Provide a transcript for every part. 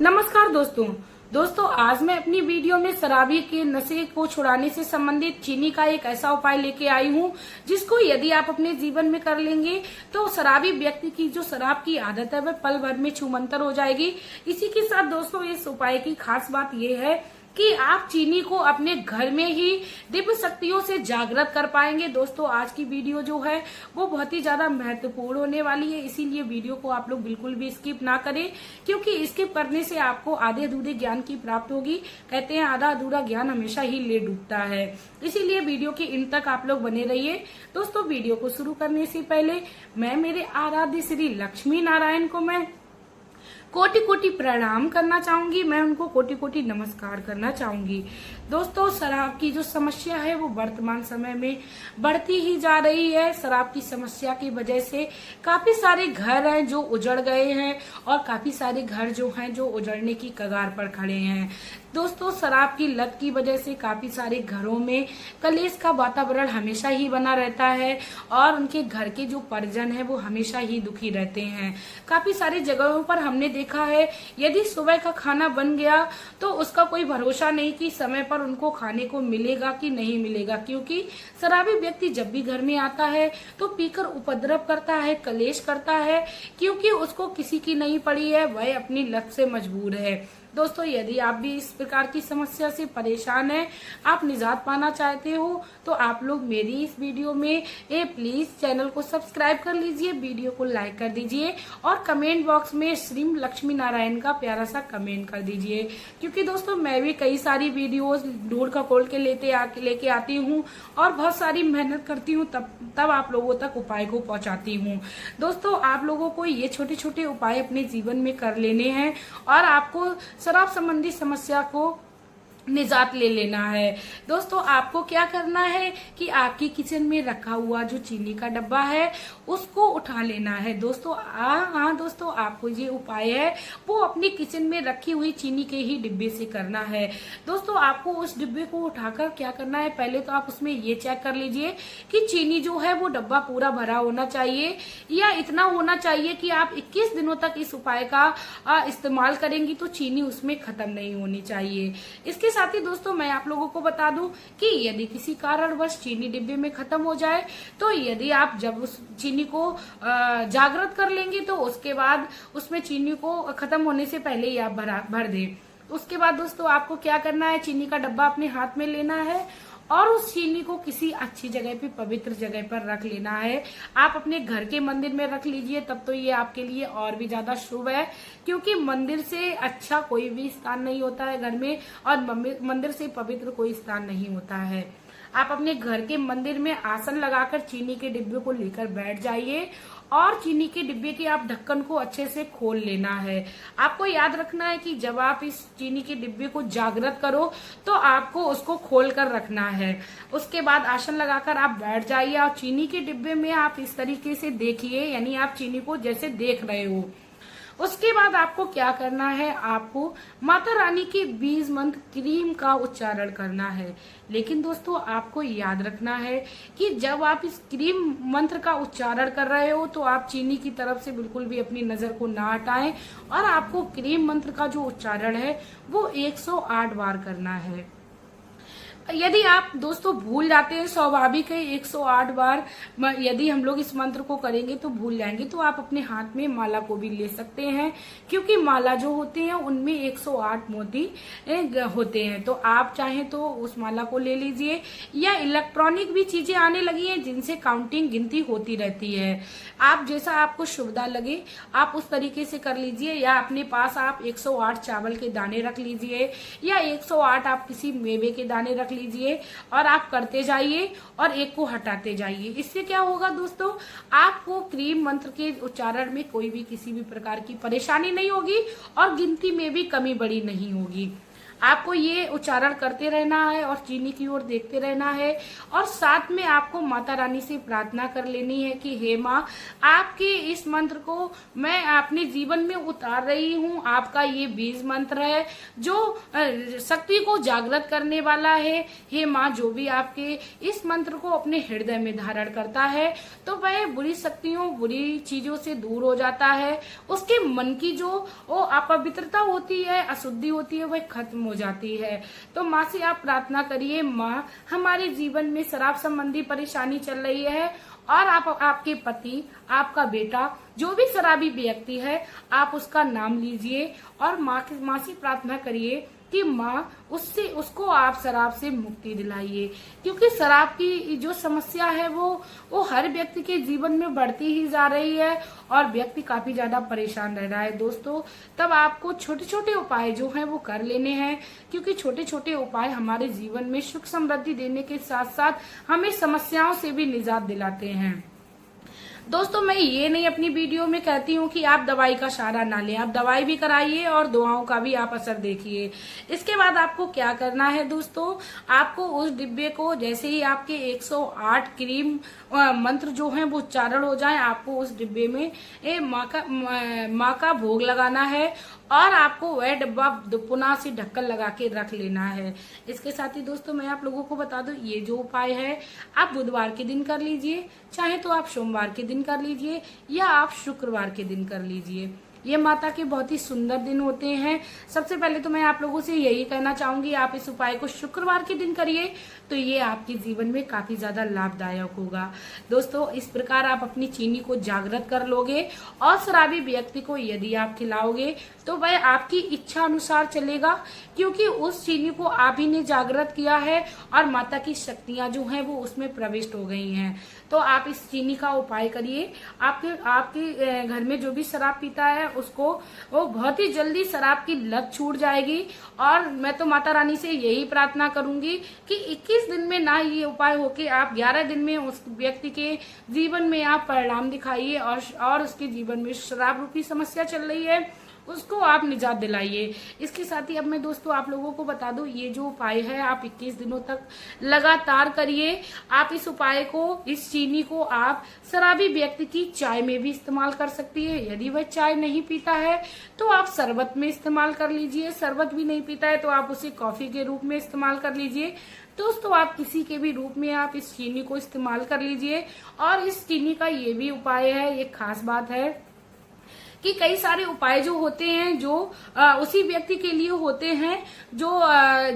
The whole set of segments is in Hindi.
नमस्कार दोस्तों आज मैं अपनी वीडियो में शराबी के नशे को छुड़ाने से संबंधित चीनी का एक ऐसा उपाय लेके आई हूँ जिसको यदि आप अपने जीवन में कर लेंगे तो शराबी व्यक्ति की जो शराब की आदत है वह पल भर में छूमंतर हो जाएगी। इसी के साथ दोस्तों इस उपाय की खास बात यह है कि आप चीनी को अपने घर में ही दिव्य शक्तियों से जागृत कर पाएंगे। दोस्तों आज की वीडियो जो है वो बहुत ही ज्यादा महत्वपूर्ण होने वाली है, इसीलिए वीडियो को आप लोग बिल्कुल भी स्किप ना करें, क्योंकि स्किप करने से आपको आधे अधूरे ज्ञान की प्राप्त होगी। कहते हैं आधा अधूरा ज्ञान हमेशा ही ले डूबता है, इसीलिए वीडियो के इन तक आप लोग बने रहिए। दोस्तों वीडियो को शुरू करने से पहले मैं मेरे आराध्य श्री लक्ष्मी नारायण को मैं कोटि कोटि प्रणाम करना चाहूंगी, मैं उनको कोटि कोटि नमस्कार करना चाहूंगी। दोस्तों शराब की जो समस्या है वो वर्तमान समय में बढ़ती ही जा रही है। शराब की समस्या की वजह से काफी सारे घर हैं जो उजड़ गए हैं और काफी सारे घर जो हैं जो उजड़ने की कगार पर खड़े हैं। दोस्तों शराब की लत की वजह से काफी सारे घरों में कलेश का वातावरण हमेशा ही बना रहता है और उनके घर के जो परिजन है वो हमेशा ही दुखी रहते हैं। काफी सारी जगहों पर हमने देखा है यदि सुबह का खाना बन गया तो उसका कोई भरोसा नहीं कि समय पर उनको खाने को मिलेगा कि नहीं मिलेगा, क्योंकि शराबी व्यक्ति जब भी घर में आता है तो पीकर उपद्रव करता है, कलेश करता है, क्योंकि उसको किसी की नहीं पड़ी है, वह अपनी लत से मजबूर है। दोस्तों यदि आप भी इस प्रकार की समस्या से परेशान हैं, आप निजात पाना चाहते हो तो आप लोग मेरी इस वीडियो में प्लीज चैनल को सब्सक्राइब कर लीजिए, वीडियो को लाइक कर दीजिए और कमेंट बॉक्स में श्री लक्ष्मी नारायण का प्यारा सा कमेंट कर दीजिए, क्योंकि दोस्तों मैं भी कई सारी वीडियोस ढूंढ खकोल के लेके आती हूँ और बहुत सारी मेहनत करती हूँ, तब आप लोगों तक उपाय को पहुँचाती हूँ। दोस्तों आप लोगों को ये छोटे छोटे उपाय अपने जीवन में कर लेने हैं और आपको शराब संबंधी समस्या को निजात ले लेना है। दोस्तों आपको क्या करना है कि आपकी किचन में रखा हुआ जो चीनी का डब्बा है उसको उठा लेना है। दोस्तों हाँ दोस्तों आपको ये उपाय है वो अपनी किचन में रखी हुई चीनी के ही डिब्बे से करना है। दोस्तों आपको उस डिब्बे को उठाकर क्या करना है, पहले तो आप उसमें ये चेक कर लीजिए कि चीनी जो है वो डब्बा पूरा भरा होना चाहिए या इतना होना चाहिए कि आप 21 दिनों तक इस उपाय का इस्तेमाल करेंगी तो चीनी उसमें खत्म नहीं होनी चाहिए। इसके साथ ही दोस्तों मैं आप लोगों को बता दूं कि यदि किसी कारणवश चीनी डिब्बे में खत्म हो जाए तो यदि आप जब उस चीनी को जागृत कर लेंगे तो उसके बाद उसमें चीनी को खत्म होने से पहले ही आप भर दें। उसके बाद दोस्तों आपको क्या करना है, चीनी का डब्बा अपने हाथ में लेना है और उस चीनी को किसी अच्छी जगह पे पवित्र जगह पर रख लेना है। आप अपने घर के मंदिर में रख लीजिए, तब तो ये आपके लिए और भी ज्यादा शुभ है, क्योंकि मंदिर से अच्छा कोई भी स्थान नहीं होता है घर में और मंदिर से पवित्र कोई स्थान नहीं होता है। आप अपने घर के मंदिर में आसन लगाकर चीनी के डिब्बे को लेकर बैठ जाइए और चीनी के डिब्बे के आप ढक्कन को अच्छे से खोल लेना है। आपको याद रखना है कि जब आप इस चीनी के डिब्बे को जागृत करो तो आपको उसको खोल कर रखना है। उसके बाद आसन लगाकर आप बैठ जाइए और चीनी के डिब्बे में आप इस तरीके से देखिए, यानी आप चीनी को जैसे देख रहे हो। उसके बाद आपको क्या करना है, आपको माता रानी के बीज मंत्र क्रीम का उच्चारण करना है। लेकिन दोस्तों आपको याद रखना है कि जब आप इस क्रीम मंत्र का उच्चारण कर रहे हो तो आप चीनी की तरफ से बिल्कुल भी अपनी नजर को ना हटाएं और आपको क्रीम मंत्र का जो उच्चारण है वो 108 बार करना है। यदि आप दोस्तों भूल जाते हैं, स्वाभाविक है 108 बार यदि हम लोग इस मंत्र को करेंगे तो भूल जाएंगे, तो आप अपने हाथ में माला को भी ले सकते हैं, क्योंकि माला जो होते हैं उनमें 108 मोती होते हैं। तो आप चाहें तो उस माला को ले लीजिए, या इलेक्ट्रॉनिक भी चीजें आने लगी हैं जिनसे काउंटिंग गिनती होती रहती है। आप जैसा आपको सुविधा लगे आप उस तरीके से कर लीजिए, या अपने पास आप 108 चावल के दाने रख लीजिए या 108 आप किसी मेवे के दाने रख लीजिए और आप करते जाइए और एक को हटाते जाइए। इससे क्या होगा दोस्तों, आपको क्रीम मंत्र के उच्चारण में कोई भी किसी भी प्रकार की परेशानी नहीं होगी और गिनती में भी कमी बड़ी नहीं होगी। आपको ये उच्चारण करते रहना है और चीनी की ओर देखते रहना है। और साथ में आपको माता रानी से प्रार्थना कर लेनी है कि हे माँ, आपके इस मंत्र को मैं अपने जीवन में उतार रही हूँ। आपका ये बीज मंत्र है जो शक्ति को जागृत करने वाला है। हे माँ, जो भी आपके इस मंत्र को अपने हृदय में धारण करता है तो वह बुरी शक्तियों, बुरी चीजों से दूर हो जाता है। उसके मन की जो वो अपवित्रता होती है, अशुद्धि होती है, वह खत्म हो जाती है। तो माँ से आप प्रार्थना करिए, माँ हमारे जीवन में शराब संबंधी परेशानी चल रही है और आपके पति, आपका बेटा जो भी शराबी व्यक्ति है, आप उसका नाम लीजिए और माँ से प्रार्थना करिए कि माँ उसको आप शराब से मुक्ति दिलाइए। क्योंकि शराब की जो समस्या है वो हर व्यक्ति के जीवन में बढ़ती ही जा रही है और व्यक्ति काफी ज्यादा परेशान रह रहा है। दोस्तों, तब आपको छोटे छोटे उपाय जो हैं वो कर लेने हैं, क्योंकि छोटे छोटे उपाय हमारे जीवन में सुख समृद्धि देने के साथ साथ हमें समस्याओं से भी निजात दिलाते हैं। दोस्तों, मैं ये नहीं अपनी वीडियो में कहती हूँ कि आप दवाई का सहारा ना लें, आप दवाई भी कराइए और दुआओं का भी आप असर देखिए। इसके बाद आपको क्या करना है दोस्तों, आपको उस डिब्बे को जैसे ही आपके 108 क्रीम मंत्र जो है वो उच्चारण हो जाए, आपको उस डिब्बे में माँ का भोग लगाना है और आपको वह डिब्बा पुनः से ढक्कन लगा के रख लेना है। इसके साथ ही दोस्तों मैं आप लोगों को बता दूं, ये जो उपाय है आप बुधवार के दिन कर लीजिए, चाहे तो आप सोमवार के दिन कर लीजिए या आप शुक्रवार के दिन कर लीजिए। ये माता के बहुत ही सुंदर दिन होते हैं। सबसे पहले तो मैं आप लोगों से यही कहना चाहूंगी, आप इस उपाय को शुक्रवार के दिन करिए तो ये आपके जीवन में काफी ज्यादा लाभदायक होगा। दोस्तों, इस प्रकार आप अपनी चीनी को जागृत कर लोगे और शराबी व्यक्ति को यदि आप खिलाओगे तो वह आपकी इच्छा अनुसार चलेगा, क्योंकि उस चीनी को आप ही ने जागृत किया है और माता की शक्तियां जो हैं वो उसमें प्रविष्ट हो गई हैं। तो आप इस चीनी का उपाय करिए। आपके घर में जो भी शराब पीता है उसको वो बहुत ही जल्दी शराब की लत छूट जाएगी। और मैं तो माता रानी से यही प्रार्थना करूंगी कि 21 दिन में ना ये उपाय हो के आप 11 दिन में उस व्यक्ति के जीवन में आप परिणाम दिखाइए और उसके जीवन में शराब रूपी समस्या चल रही है उसको आप निजात दिलाइए। इसके साथ ही अब मैं दोस्तों आप लोगों को बता दूं, ये जो उपाय है आप 21 दिनों तक लगातार करिए। आप इस उपाय को, इस चीनी को आप शराबी व्यक्ति की चाय में भी इस्तेमाल कर सकती है। यदि वह चाय नहीं पीता है तो आप शरबत में इस्तेमाल कर लीजिए, शरबत भी नहीं पीता है तो आप उसे कॉफी के रूप में इस्तेमाल कर लीजिए। दोस्तों, आप किसी के भी रूप में आप इस चीनी को इस्तेमाल कर लीजिए। और इस चीनी का ये भी उपाय है, एक खास बात है कि कई सारे उपाय जो होते हैं जो उसी व्यक्ति के लिए होते हैं जो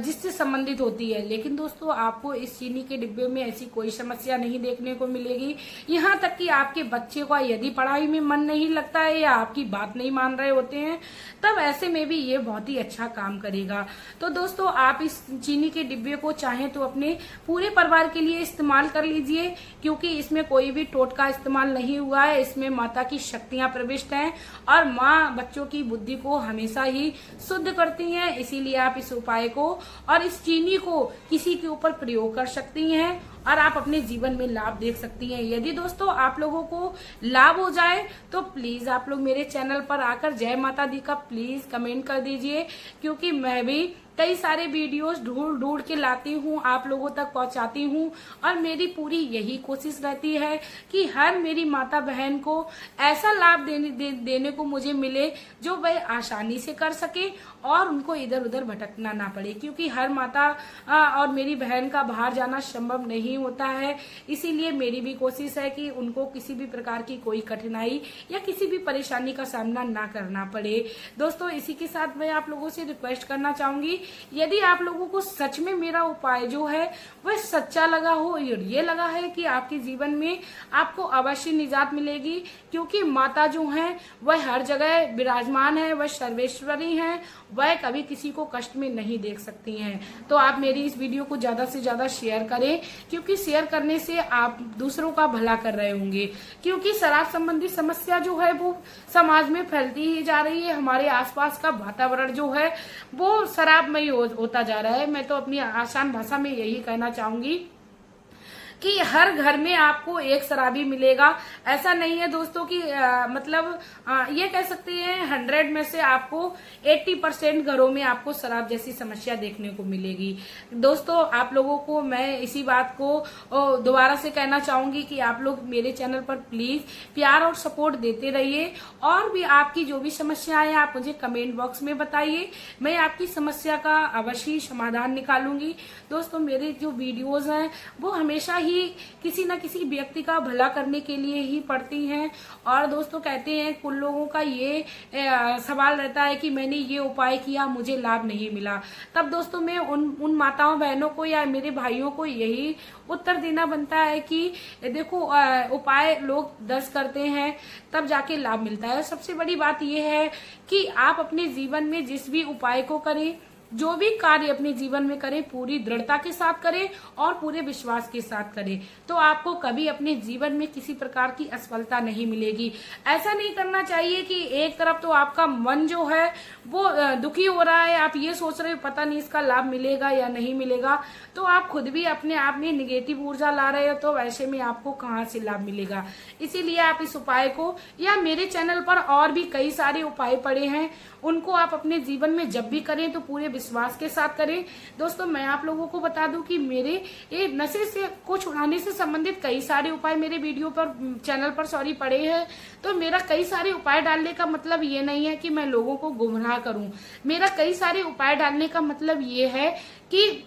जिससे संबंधित होती है, लेकिन दोस्तों आपको इस चीनी के डिब्बे में ऐसी कोई समस्या नहीं देखने को मिलेगी। यहाँ तक कि आपके बच्चे का यदि पढ़ाई में मन नहीं लगता है या आपकी बात नहीं मान रहे होते हैं, तब ऐसे में भी ये बहुत ही अच्छा काम करेगा। तो दोस्तों, आप इस चीनी के डिब्बे को चाहे तो अपने पूरे परिवार के लिए इस्तेमाल कर लीजिए, क्योंकि इसमें कोई भी टोटका इस्तेमाल नहीं हुआ है। इसमें माता की शक्तियां प्रविष्ट हैं और माँ बच्चों की बुद्धि को हमेशा ही शुद्ध करती हैं। इसीलिए आप इस उपाय को और इस चीनी को किसी के ऊपर प्रयोग कर सकती हैं और आप अपने जीवन में लाभ देख सकती हैं। यदि दोस्तों आप लोगों को लाभ हो जाए तो प्लीज आप लोग मेरे चैनल पर आकर जय माता दी का प्लीज कमेंट कर दीजिए, क्योंकि मैं भी कई सारे वीडियोस ढूंढ के लाती हूँ, आप लोगों तक पहुँचाती हूँ और मेरी पूरी यही कोशिश रहती है कि हर मेरी माता बहन को ऐसा लाभ देने को मुझे मिले जो वह आसानी से कर सके और उनको इधर उधर भटकना ना पड़े, क्योंकि हर माता और मेरी बहन का बाहर जाना संभव नहीं होता है। इसीलिए मेरी भी कोशिश है कि उनको किसी भी प्रकार की कोई कठिनाई या किसी भी परेशानी का सामना ना करना पड़े। दोस्तों, इसी के साथ मैं आप लोगों से रिक्वेस्ट करना चाहूंगी, यदि आप लोगों को सच में मेरा उपाय जो है वह सच्चा लगा हो और ये लगा है कि आपके जीवन में आपको अवश्य निजात मिलेगी, क्योंकि माता जो है वह हर जगह विराजमान है, वह सर्वेश्वरी है, वह कभी किसी को कष्ट में नहीं देख सकती हैं। तो आप मेरी इस वीडियो को ज्यादा से ज्यादा शेयर करें, क्योंकि शेयर करने से आप दूसरों का भला कर रहे होंगे। क्योंकि शराब संबंधी समस्या जो है वो समाज में फैलती ही जा रही है। हमारे आसपास का वातावरण जो है वो शराबमयी होता जा रहा है। मैं तो अपनी आसान भाषा में यही कहना चाहूंगी कि हर घर में आपको एक शराबी मिलेगा। ऐसा नहीं है दोस्तों कि ये कह सकते हैं 100 में से आपको 80% घरों में आपको शराब जैसी समस्या देखने को मिलेगी। दोस्तों आप लोगों को मैं इसी बात को दोबारा से कहना चाहूंगी कि आप लोग मेरे चैनल पर प्लीज प्यार और सपोर्ट देते रहिए, और भी आपकी जो भी समस्याएं आप मुझे कमेंट बॉक्स में बताइए, मैं आपकी समस्या का अवश्य समाधान निकालूंगी। दोस्तों मेरे जो वीडियोज हैं वो हमेशा ही किसी न किसी व्यक्ति का भला करने के लिए ही पड़ती हैं। और दोस्तों कहते हैं कुछ लोगों का ये सवाल रहता है कि मैंने ये उपाय किया मुझे लाभ नहीं मिला। तब दोस्तों मैं उन माताओं बहनों को या मेरे भाइयों को यही उत्तर देना बनता है कि देखो उपाय लोग 10 करते हैं तब जाके लाभ मिलता है। सबसे बड़ी बात यह है कि आप अपने जीवन में जिस भी उपाय को करें, जो भी कार्य अपने जीवन में करें, पूरी दृढ़ता के साथ करें और पूरे विश्वास के साथ करें, तो आपको कभी अपने जीवन में किसी प्रकार की असफलता नहीं मिलेगी। ऐसा नहीं करना चाहिए कि एक तरफ तो आपका मन जो है वो दुखी हो रहा है, आप ये सोच रहे हो पता नहीं इसका लाभ मिलेगा या नहीं मिलेगा, तो आप खुद भी अपने आप में निगेटिव ऊर्जा ला रहे हो, तो वैसे में आपको कहाँ से लाभ मिलेगा। इसीलिए आप इस उपाय को, या मेरे चैनल पर और भी कई सारे उपाय पड़े हैं, उनको आप अपने जीवन में जब भी करें तो पूरे विश्वास के साथ करें। दोस्तों मैं आप लोगों को बता दूं कि मेरे ये नशे से को छुड़ाने से संबंधित कई सारे उपाय मेरे वीडियो पर चैनल पर पड़े हैं। तो मेरा कई सारे उपाय डालने का मतलब ये नहीं है कि मैं लोगों को गुमराह करूं। मेरा कई सारे उपाय डालने का मतलब ये है कि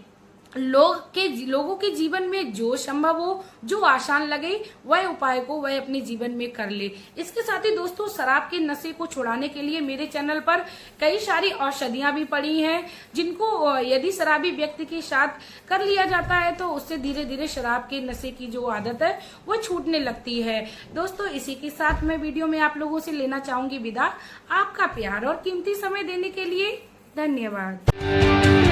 लोगों के जीवन में जो संभव हो, जो आसान लगे, वह उपाय को वह अपने जीवन में कर ले। इसके साथ ही दोस्तों शराब के नशे को छुड़ाने के लिए मेरे चैनल पर कई सारी औषधियां भी पड़ी हैं, जिनको यदि शराबी व्यक्ति के साथ कर लिया जाता है तो उससे धीरे धीरे शराब के नशे की जो आदत है वो छूटने लगती है। दोस्तों इसी के साथ मैं वीडियो में आप लोगों से लेना चाहूंगी विदा। आपका प्यार और कीमती समय देने के लिए धन्यवाद।